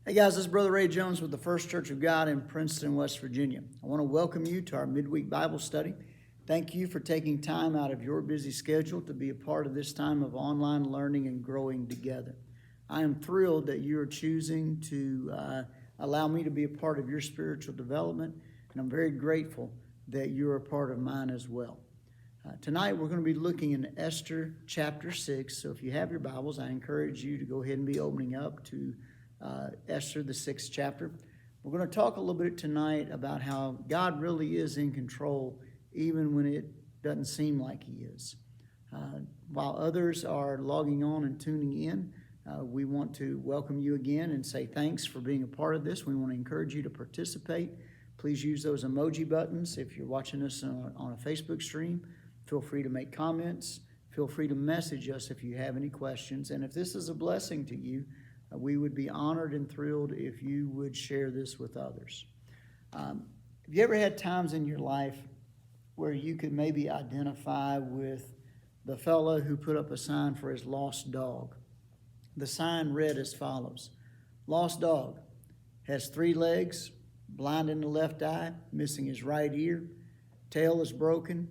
Hey guys, this is Brother Ray Jones with the First Church of God in Princeton, West Virginia. I want to welcome you to our midweek Bible study. Thank you for taking time out of your busy schedule to be a part of this time of online learning and growing together. I am thrilled that you are choosing to allow me to be a part of your spiritual development, and I'm very grateful that you're a part of mine as well. Tonight we're going to be looking in Esther chapter 6, so if you have your Bibles, I encourage you to go ahead and be opening up to Esther, the 6th chapter. We're going to talk a little bit tonight about how God really is in control even when it doesn't seem like He is. While others are logging on and tuning in, we want to welcome you again and say thanks for being a part of this. We want to encourage you to participate. Please use those emoji buttons. If you're watching us on a Facebook stream, feel free to make comments. Feel free to message us if you have any questions. And if this is a blessing to you, we would be honored and thrilled if you would share this with others. Have you ever had times in your life where you could maybe identify with the fellow who put up a sign for his lost dog? The sign read as follows: "Lost dog, has 3 legs, blind in the left eye, missing his right ear, tail is broken,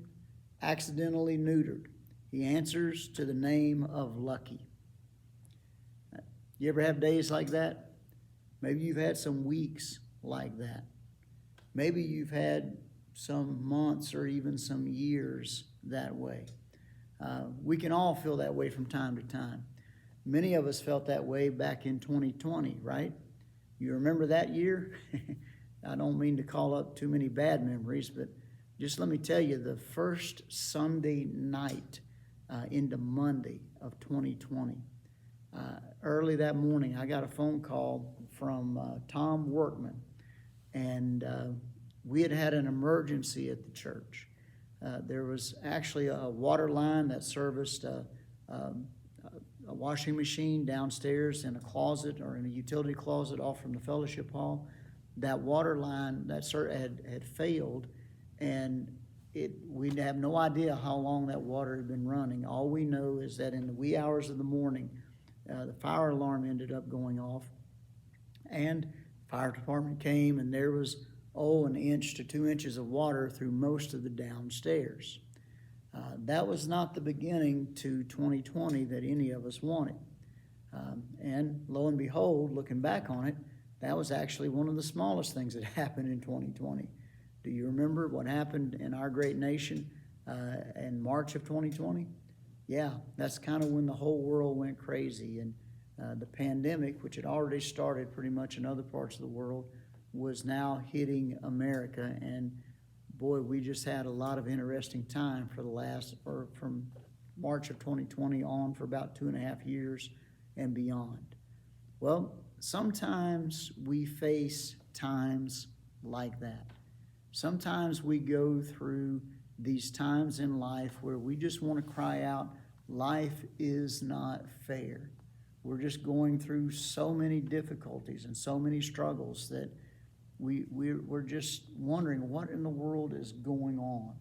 accidentally neutered. He answers to the name of Lucky." You ever have days like that? Maybe you've had some weeks like that. Maybe you've had some months or even some years that way. We can all feel that way from time to time. Many of us felt that way back in 2020, right? You remember that year? I don't mean to call up too many bad memories, but just let me tell you, the first Sunday night into Monday of 2020, early that morning, I got a phone call from Tom Workman, and we had an emergency at the church. There was actually a water line that serviced a washing machine downstairs in a closet or in a utility closet off from the fellowship hall. That water line that had failed, and we have no idea how long that water had been running. All we know is that in the wee hours of the morning, the fire alarm ended up going off, and the fire department came, and there was 1 inch to 2 inches of water through most of the downstairs. That was not the beginning to 2020 that any of us wanted. And lo and behold, looking back on it, that was actually one of the smallest things that happened in 2020. Do you remember what happened in our great nation in March of 2020? Yeah, that's kind of when the whole world went crazy, and the pandemic, which had already started pretty much in other parts of the world, was now hitting America. And boy, we just had a lot of interesting time from March of 2020 on for about 2.5 years and beyond. Well, sometimes we face times like that. Sometimes we go through these times in life where we just want to cry out, life is not fair. We're just going through so many difficulties and so many struggles that we're just wondering what in the world is going on.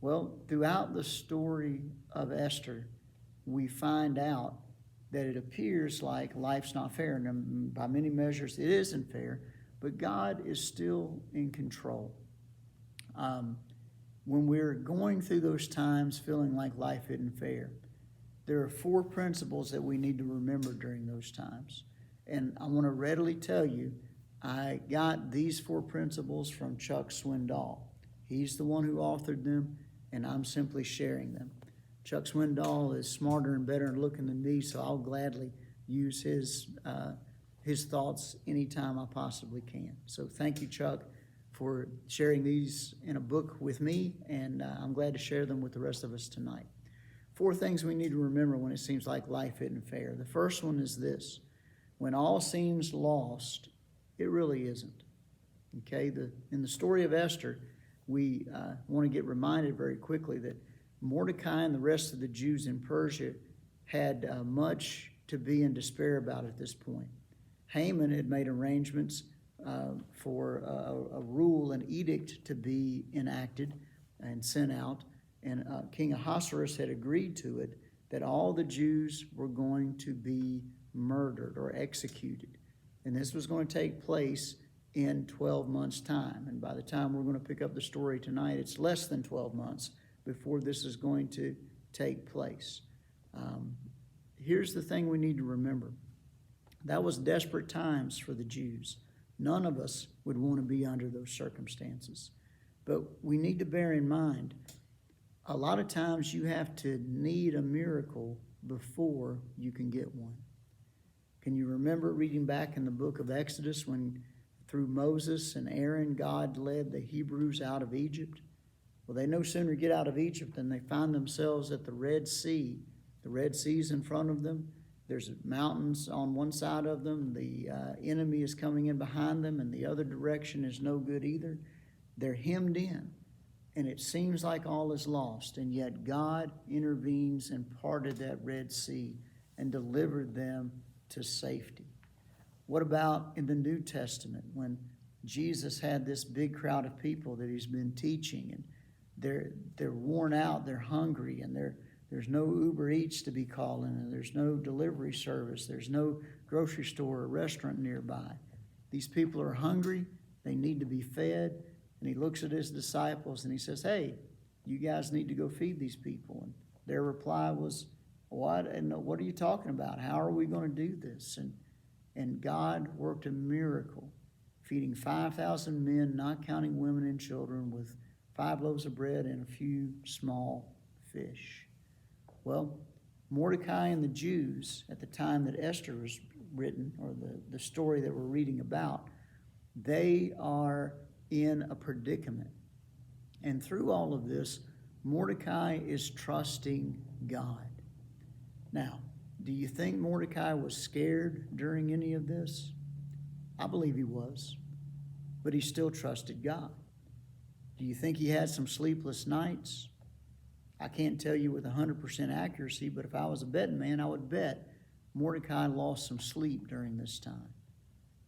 Well, throughout the story of Esther, we find out that it appears like life's not fair. And by many measures, it isn't fair, but God is still in control. When we're going through those times feeling like life isn't fair, there are 4 principles that we need to remember during those times. And I want to readily tell you, I got these 4 principles from Chuck Swindoll. He's the one who authored them, and I'm simply sharing them. Chuck Swindoll is smarter and better looking than me, so I'll gladly use his thoughts anytime I possibly can. So thank you, Chuck, for sharing these in a book with me, and I'm glad to share them with the rest of us tonight. 4 things we need to remember when it seems like life isn't fair. The first one is this: when all seems lost, it really isn't. Okay, in the story of Esther, we want to get reminded very quickly that Mordecai and the rest of the Jews in Persia had much to be in despair about at this point. Haman had made arrangements for a rule, an edict to be enacted and sent out, and King Ahasuerus had agreed to it, that all the Jews were going to be murdered or executed. And this was going to take place in 12 months' time. And by the time we're going to pick up the story tonight, it's less than 12 months before this is going to take place. Here's the thing we need to remember. That was desperate times for the Jews. None of us would want to be under those circumstances. But we need to bear in mind, a lot of times you have to need a miracle before you can get one. Can you remember reading back in the book of Exodus when through Moses and Aaron, God led the Hebrews out of Egypt? Well, they no sooner get out of Egypt than they find themselves at the Red Sea. The Red Sea's in front of them. There's mountains on one side of them. The enemy is coming in behind them, and the other direction is no good either. They're hemmed in, and it seems like all is lost, and yet God intervenes and parted that Red Sea and delivered them to safety. What about in the New Testament when Jesus had this big crowd of people that he's been teaching, and they're worn out, they're hungry, and there's no Uber Eats to be calling, and there's no delivery service, there's no grocery store or restaurant nearby. These people are hungry, they need to be fed, and he looks at his disciples and he says, hey, you guys need to go feed these people. And their reply was, what? And what are you talking about? How are we going to do this? And God worked a miracle, feeding 5,000 men, not counting women and children, with 5 loaves of bread and a few small fish. Well, Mordecai and the Jews, at the time that Esther was written, or the story that we're reading about, they are in a predicament. And through all of this, Mordecai is trusting God. Now, do you think Mordecai was scared during any of this? I believe he was, but he still trusted God. Do you think he had some sleepless nights? I can't tell you with 100% accuracy, but if I was a betting man, I would bet Mordecai lost some sleep during this time.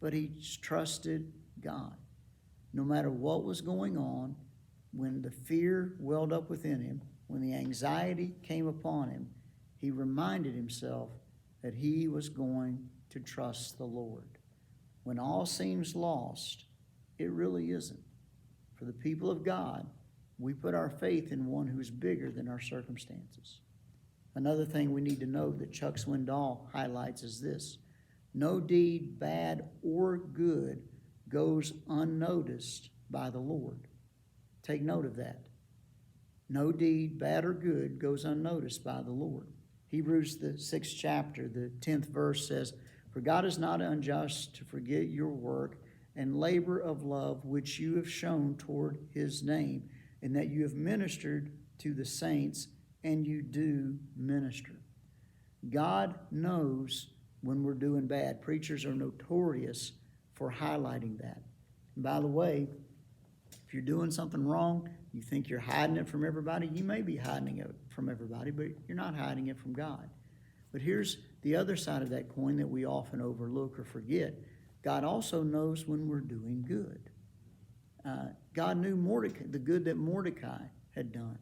But he trusted God. No matter what was going on, when the fear welled up within him, when the anxiety came upon him, he reminded himself that he was going to trust the Lord. When all seems lost, it really isn't. For the people of God, we put our faith in one who's bigger than our circumstances. Another thing we need to know that Chuck Swindoll highlights is this: no deed, bad or good, goes unnoticed by the Lord. Take note of that. No deed, bad or good, goes unnoticed by the Lord. Hebrews, the 6th chapter, the 10th verse says, for God is not unjust to forget your work and labor of love which you have shown toward his name, and that you have ministered to the saints, and you do minister. God knows when we're doing bad. Preachers are notorious for highlighting that. And by the way, if you're doing something wrong, you think you're hiding it from everybody, you may be hiding it from everybody, but you're not hiding it from God. But here's the other side of that coin that we often overlook or forget. God also knows when we're doing good. God knew Mordecai, the good that Mordecai had done.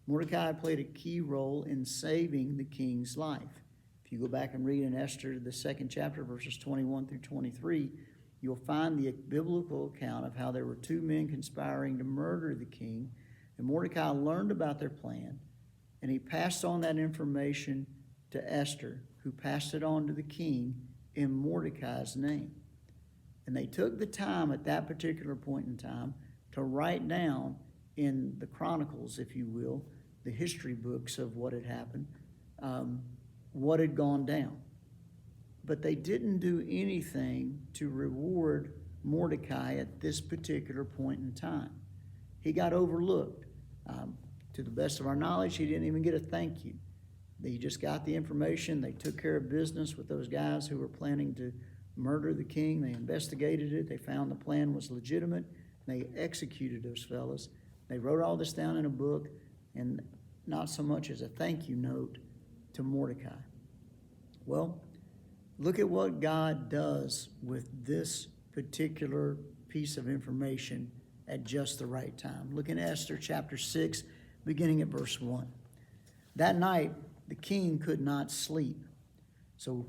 Mordecai played a key role in saving the king's life. If you go back and read in Esther, the 2nd chapter, verses 21 through 23, you'll find the biblical account of how there were 2 men conspiring to murder the king, and Mordecai learned about their plan, and he passed on that information to Esther, who passed it on to the king in Mordecai's name. And they took the time at that particular point in time to write down in the chronicles, if you will, the history books of what had happened, what had gone down. But they didn't do anything to reward Mordecai at this particular point in time. He got overlooked. To the best of our knowledge, he didn't even get a thank you. They just got the information. They took care of business with those guys who were planning to murder the king. They investigated it. They found the plan was legitimate. They executed those fellas. They wrote all this down in a book, and not so much as a thank you note to Mordecai. Well, look at what God does with this particular piece of information at just the right time. Look in Esther chapter 6, beginning at verse 1. That night, the king could not sleep. So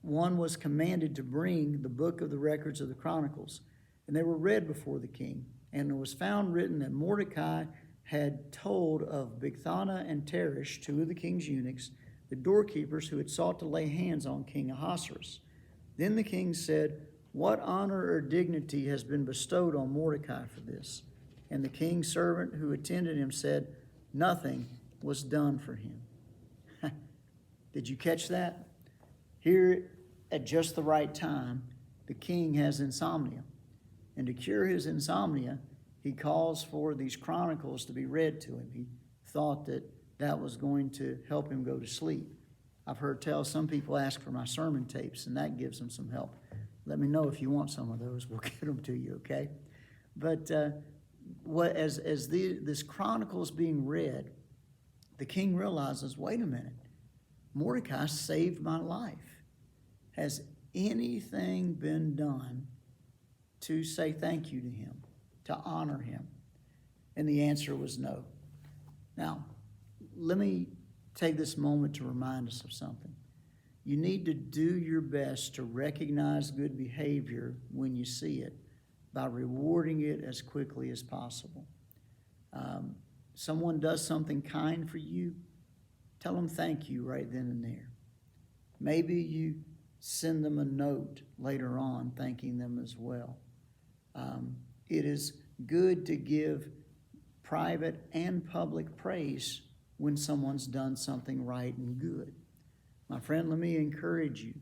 one was commanded to bring the book of the records of the Chronicles, and they were read before the king. And it was found written that Mordecai had told of Bigthana and Teresh, two of the king's eunuchs, the doorkeepers who had sought to lay hands on King Ahasuerus. Then the king said, "What honor or dignity has been bestowed on Mordecai for this?" And the king's servant who attended him said, "Nothing was done for him." Did you catch that? Here, at just the right time, the king has insomnia. And to cure his insomnia, he calls for these chronicles to be read to him. He thought that that was going to help him go to sleep. I've heard tell some people ask for my sermon tapes, and that gives them some help. Let me know if you want some of those. We'll get them to you, okay? But this chronicle is being read, the king realizes, wait a minute, Mordecai saved my life. Has anything been done to say thank you to him, to honor him? And the answer was no. Now, let me take this moment to remind us of something. You need to do your best to recognize good behavior when you see it by rewarding it as quickly as possible. Someone does something kind for you, tell them thank you right then and there. Maybe you send them a note later on thanking them as well. It is good to give private and public praise when someone's done something right and good. My friend, let me encourage you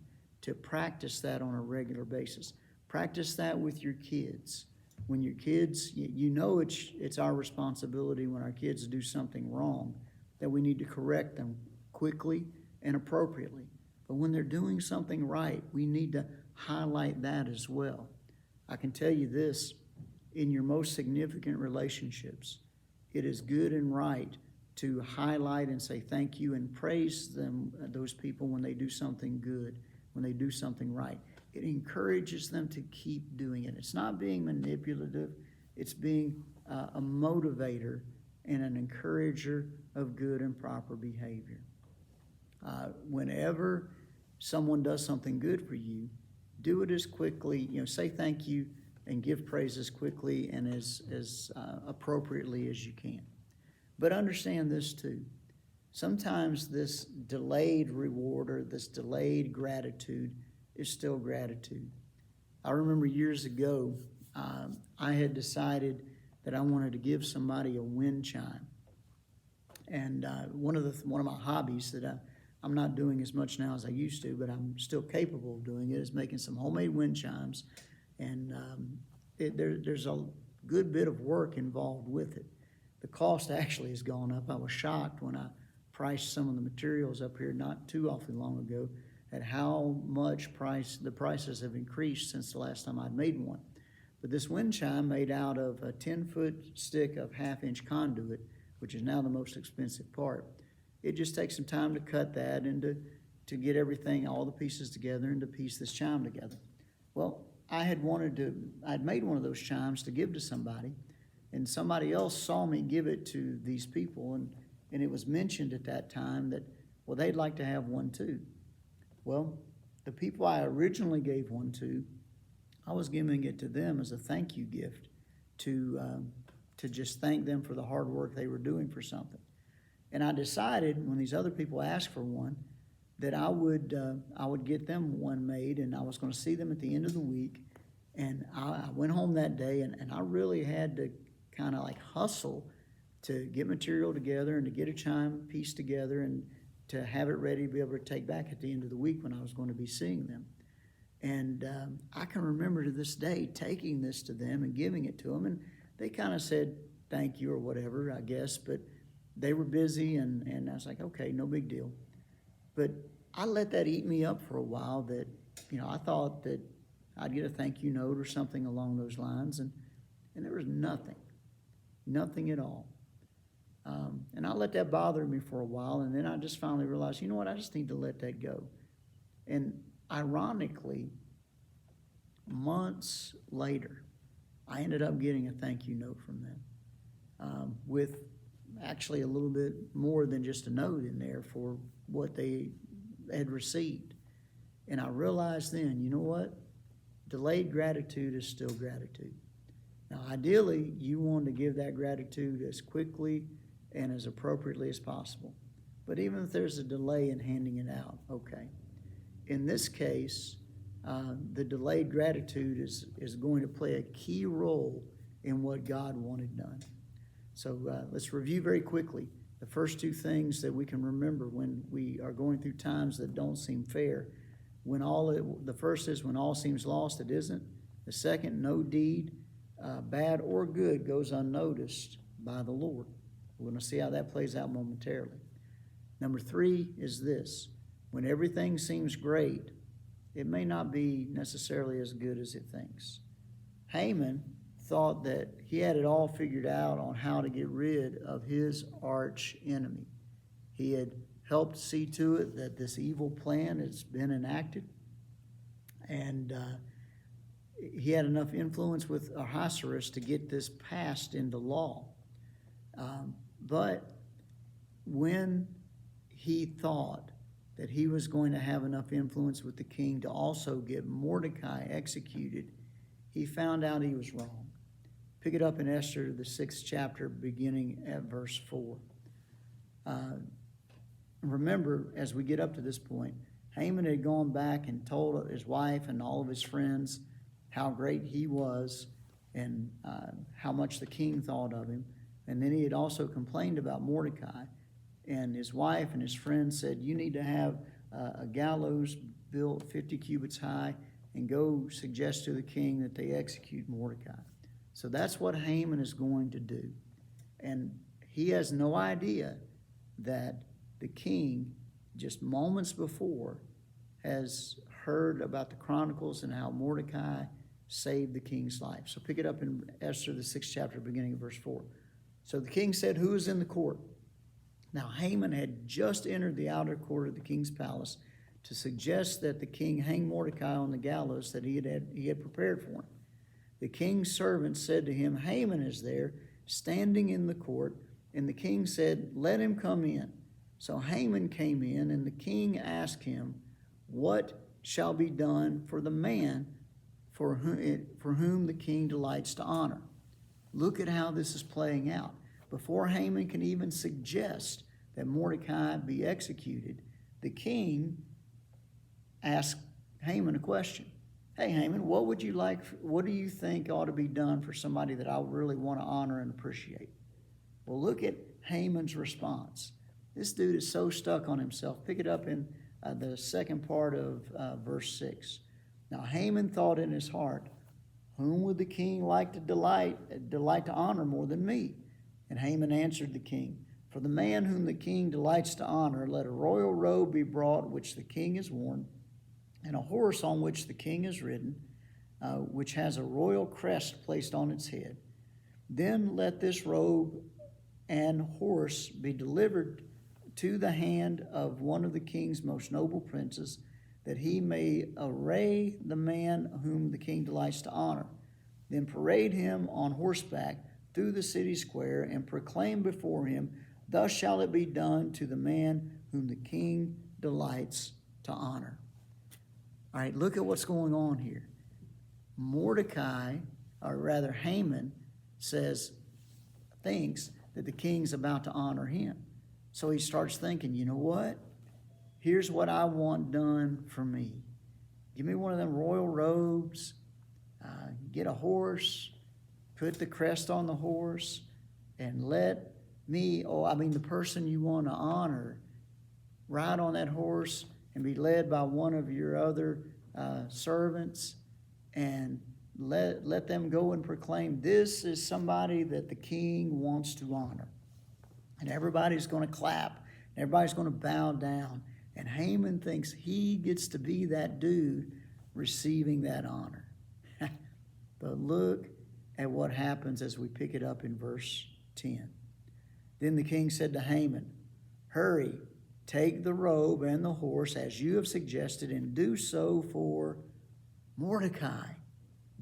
to practice that on a regular basis. Practice that with your kids. When your kids, you know it's our responsibility when our kids do something wrong that we need to correct them quickly and appropriately. But when they're doing something right, we need to highlight that as well. I can tell you this, in your most significant relationships, it is good and right to highlight and say thank you and praise them, those people, when they do something good, when they do something right. It encourages them to keep doing it. It's not being manipulative. It's being a motivator and an encourager of good and proper behavior. Whenever someone does something good for you, do it as quickly, say thank you and give praise as quickly and as appropriately as you can. But understand this too. Sometimes this delayed reward or this delayed gratitude is still gratitude. I remember years ago, I had decided that I wanted to give somebody a wind chime. And one of my hobbies that I'm not doing as much now as I used to, but I'm still capable of doing it, is making some homemade wind chimes. And there's a good bit of work involved with it. The cost actually has gone up. I was shocked when I priced some of the materials up here not too awfully long ago at how much the prices have increased since the last time I'd made one. But this wind chime made out of a 10-foot stick of half-inch conduit, which is now the most expensive part. It just takes some time to cut that and to get everything, all the pieces together, and to piece this chime together. Well, I'd made one of those chimes to give to somebody, and somebody else saw me give it to these people, and it was mentioned at that time that, well, they'd like to have one too. Well, the people I originally gave one to, I was giving it to them as a thank you gift to just thank them for the hard work they were doing for something. And I decided when these other people asked for one that I would get them one made, and I was going to see them at the end of the week. And I went home that day, and I really had to kind of like hustle to get material together and to get a chime pieced together and to have it ready to be able to take back at the end of the week when I was going to be seeing them. And I can remember to this day taking this to them and giving it to them, and they kind of said thank you or whatever, I guess, but they were busy, and I was like, okay, no big deal. But I let that eat me up for a while, that, I thought that I'd get a thank you note or something along those lines, and there was nothing at all. And I let that bother me for a while, and then I just finally realized, you know what, I just need to let that go. And ironically, months later, I ended up getting a thank you note from them, with actually a little bit more than just a note in there for what they had received. And I realized then, you know what? Delayed gratitude is still gratitude. Now, ideally, you want to give that gratitude as quickly and as appropriately as possible. But even if there's a delay in handing it out, okay. In this case, the delayed gratitude is going to play a key role in what God wanted done. So let's review very quickly the first two things that we can remember when we are going through times that don't seem fair. The first is when all seems lost, it isn't. The second, no deed, bad or good, goes unnoticed by the Lord. We're going to see how that plays out momentarily. Number three is this: when everything seems great, it may not be necessarily as good as it thinks. Haman thought that he had it all figured out on how to get rid of his arch enemy. He had helped see to it that this evil plan has been enacted, and he had enough influence with Ahasuerus to get this passed into law. But when he thought that he was going to have enough influence with the king to also get Mordecai executed, he found out he was wrong. Pick it up in Esther, the 6th chapter, beginning at verse 4. Remember, as we get up to this point, Haman had gone back and told his wife and all of his friends how great he was and how much the king thought of him. And then he had also complained about Mordecai. And his wife and his friends said, you need to have a gallows built 50 cubits high and go suggest to the king that they execute Mordecai. So that's what Haman is going to do. And he has no idea that the king, just moments before, has heard about the chronicles and how Mordecai saved the king's life. So pick it up in Esther, the 6th chapter, beginning of verse 4. So the king said, who is in the court? Now Haman had just entered the outer court of the king's palace to suggest that the king hang Mordecai on the gallows that he had prepared for him. The king's servant said to him, Haman is there, standing in the court. And the king said, let him come in. So Haman came in, and the king asked him, what shall be done for the man for whom the king delights to honor? Look at how this is playing out. Before Haman can even suggest that Mordecai be executed, the king asked Haman a question. Hey, Haman, what do you think ought to be done for somebody that I really want to honor and appreciate? Well, look at Haman's response. This dude is so stuck on himself. Pick it up in the second part of verse 6. Now Haman thought in his heart, whom would the king like to delight to honor more than me? And Haman answered the king, for the man whom the king delights to honor, let a royal robe be brought which the king has worn, and a horse on which the king is ridden, which has a royal crest placed on its head. Then let this robe and horse be delivered to the hand of one of the king's most noble princes, that he may array the man whom the king delights to honor. Then parade him on horseback through the city square and proclaim before him, thus shall it be done to the man whom the king delights to honor. All right, look at what's going on here. Mordecai, or rather Haman, thinks that the king's about to honor him. So he starts thinking, you know what? Here's what I want done for me. Give me one of them royal robes, get a horse, put the crest on the horse, and let me, the person you want to honor, ride on that horse and be led by one of your other servants, and let them go and proclaim, this is somebody that the king wants to honor. And everybody's going to clap. Everybody's going to bow down. And Haman thinks he gets to be that dude receiving that honor. But look at what happens as we pick it up in verse 10. Then the king said to Haman, hurry, take the robe and the horse as you have suggested, and do so for Mordecai,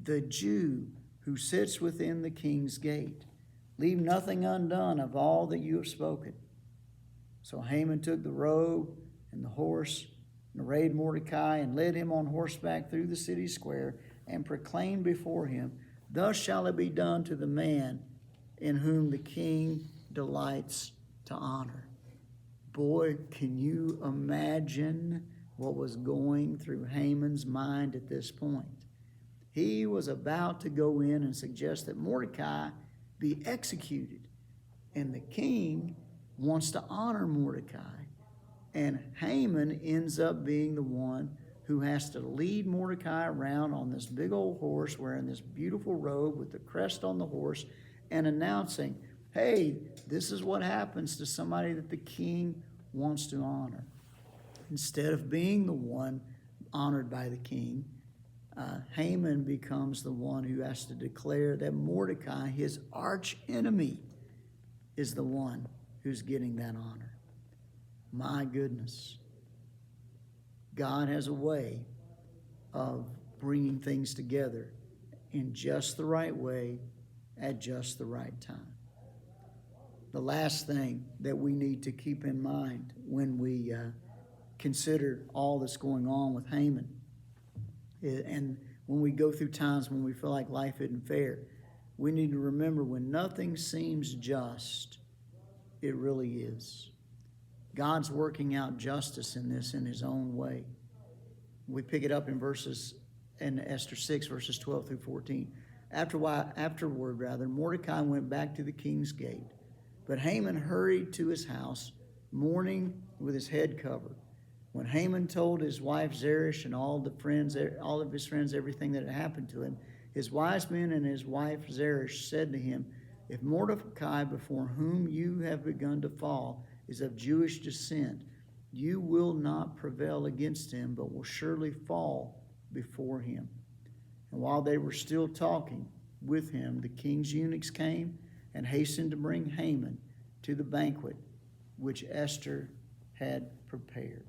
the Jew who sits within the king's gate. Leave nothing undone of all that you have spoken. So Haman took the robe and the horse and arrayed Mordecai, and led him on horseback through the city square, and proclaimed before him, Thus shall it be done to the man in whom the king delights to honor. Boy, can you imagine what was going through Haman's mind at this point? He was about to go in and suggest that Mordecai be executed. And the king wants to honor Mordecai. And Haman ends up being the one who has to lead Mordecai around on this big old horse, wearing this beautiful robe with the crest on the horse, and announcing, hey, this is what happens to somebody that the king wants to honor. Instead of being the one honored by the king, Haman becomes the one who has to declare that Mordecai, his arch enemy, is the one who's getting that honor. My goodness. God has a way of bringing things together in just the right way at just the right time. The last thing that we need to keep in mind when we consider all that's going on with Haman, and when we go through times when we feel like life isn't fair, we need to remember when nothing seems just, it really is. God's working out justice in this in his own way. We pick it up in Esther 6, verses 12 through 14. Afterward, Mordecai went back to the king's gate, but Haman hurried to his house, mourning with his head covered. When Haman told his wife Zeresh and all of his friends everything that had happened to him, his wise men and his wife Zeresh said to him, If Mordecai, before whom you have begun to fall, is of Jewish descent, you will not prevail against him, but will surely fall before him. And while they were still talking with him, the king's eunuchs came and hastened to bring Haman to the banquet which Esther had prepared.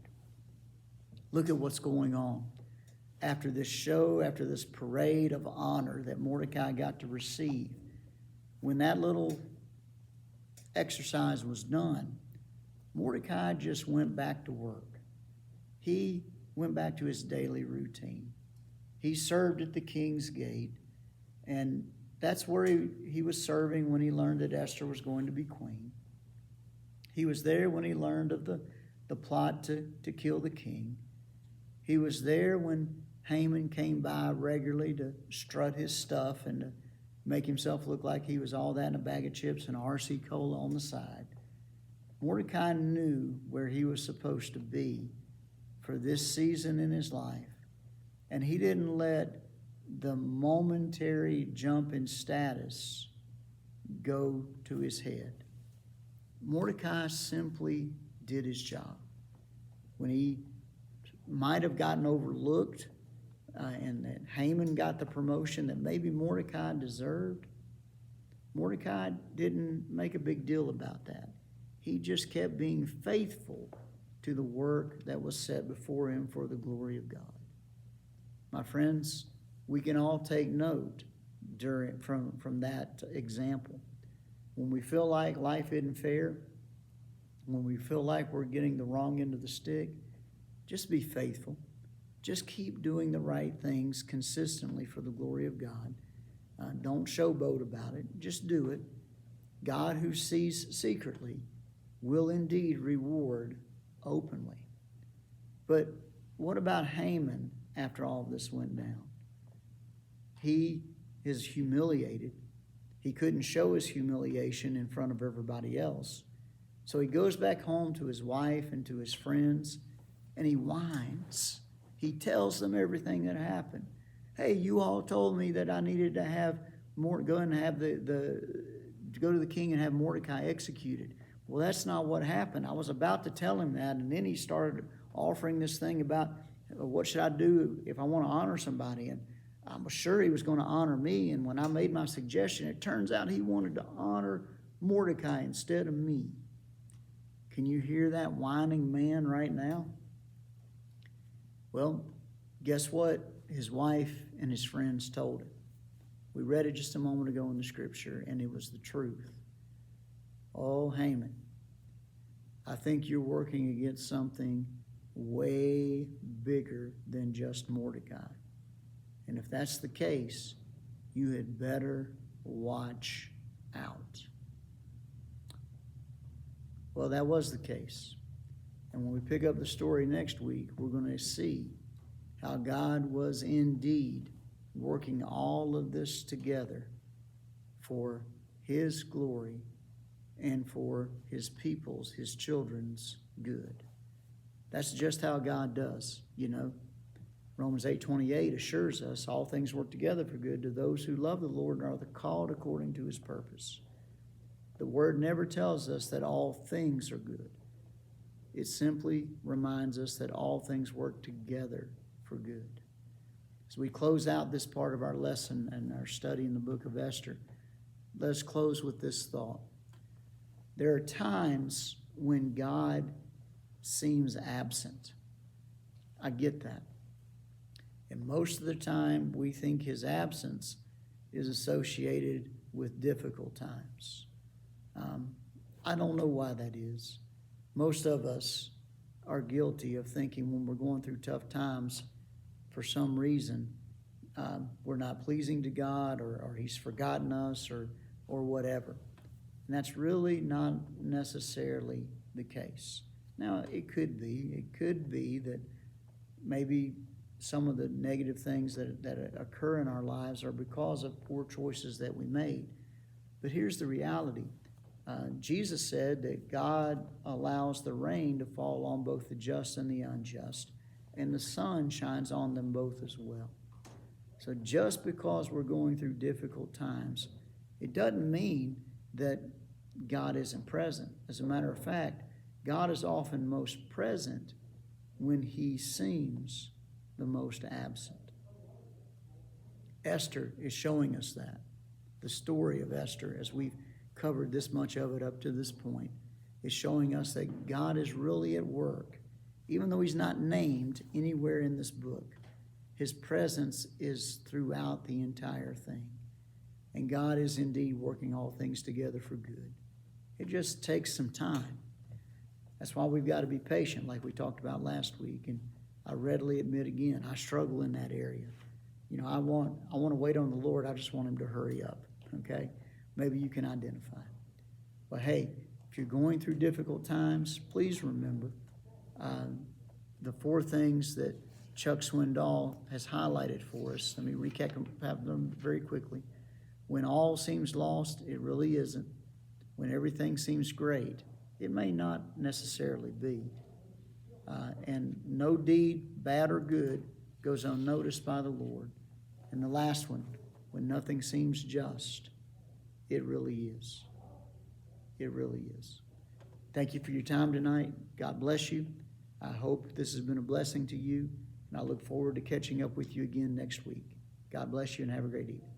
Look at what's going on. After this show, after this parade of honor that Mordecai got to receive, when that little exercise was done, Mordecai just went back to work. He went back to his daily routine. He served at the king's gate, and that's where he was serving when he learned that Esther was going to be queen. He was there when he learned of the plot to kill the king. He was there when Haman came by regularly to strut his stuff and to make himself look like he was all that in a bag of chips and RC Cola on the side. Mordecai knew where he was supposed to be for this season in his life, and he didn't let the momentary jump in status go to his head. Mordecai simply did his job. When he might have gotten overlooked and that Haman got the promotion that maybe Mordecai deserved, Mordecai didn't make a big deal about that. He just kept being faithful to the work that was set before him for the glory of God. My friends, we can all take note from that example. When we feel like life isn't fair, when we feel like we're getting the wrong end of the stick, just be faithful. Just keep doing the right things consistently for the glory of God. Don't showboat about it. Just do it. God, who sees secretly, will indeed reward openly. But what about Haman after all of this went down? He is humiliated. He couldn't show his humiliation in front of everybody else. So he goes back home to his wife and to his friends, and he whines. He tells them everything that happened. Hey, you all told me that I needed to have go to the king and have Mordecai executed. Well, that's not what happened. I was about to tell him that, and then he started offering this thing about what should I do if I want to honor somebody, and I was sure he was going to honor me, and when I made my suggestion, it turns out he wanted to honor Mordecai instead of me. Can you hear that whining man right now? Well, guess what his wife and his friends told him? We read it just a moment ago in the scripture, and it was the truth. Oh, Haman, I think you're working against something way bigger than just Mordecai. And if that's the case, you had better watch out. Well, that was the case. And when we pick up the story next week, we're going to see how God was indeed working all of this together for His glory and for His people's, His children's good. That's just how God does, you know. Romans 8:28 assures us all things work together for good to those who love the Lord and are called according to His purpose. The Word never tells us that all things are good. It simply reminds us that all things work together for good. As we close out this part of our lesson and our study in the book of Esther, let's close with this thought. There are times when God seems absent. I get that. And most of the time, we think His absence is associated with difficult times. I don't know why that is. Most of us are guilty of thinking when we're going through tough times, for some reason, we're not pleasing to God, or He's forgotten us, or whatever. And that's really not necessarily the case. Now, it could be that maybe some of the negative things that occur in our lives are because of poor choices that we made. But here's the reality. Jesus said that God allows the rain to fall on both the just and the unjust, and the sun shines on them both as well. So just because we're going through difficult times, it doesn't mean that God isn't present. As a matter of fact, God is often most present when He seems the most absent. Esther is showing us that. The story of Esther, as we've covered this much of it up to this point, is showing us that God is really at work. Even though He's not named anywhere in this book, His presence is throughout the entire thing. And God is indeed working all things together for good. It just takes some time. That's why we've got to be patient, like we talked about last week. And I readily admit again, I struggle in that area. You know, I want to wait on the Lord. I just want Him to hurry up, okay? Maybe you can identify. But hey, if you're going through difficult times, please remember the four things that Chuck Swindoll has highlighted for us. Let me recap them very quickly. When all seems lost, it really isn't. When everything seems great, it may not necessarily be. And no deed, bad or good, goes unnoticed by the Lord. And the last one, when nothing seems just, it really is. It really is. Thank you for your time tonight. God bless you. I hope this has been a blessing to you, and I look forward to catching up with you again next week. God bless you and have a great evening.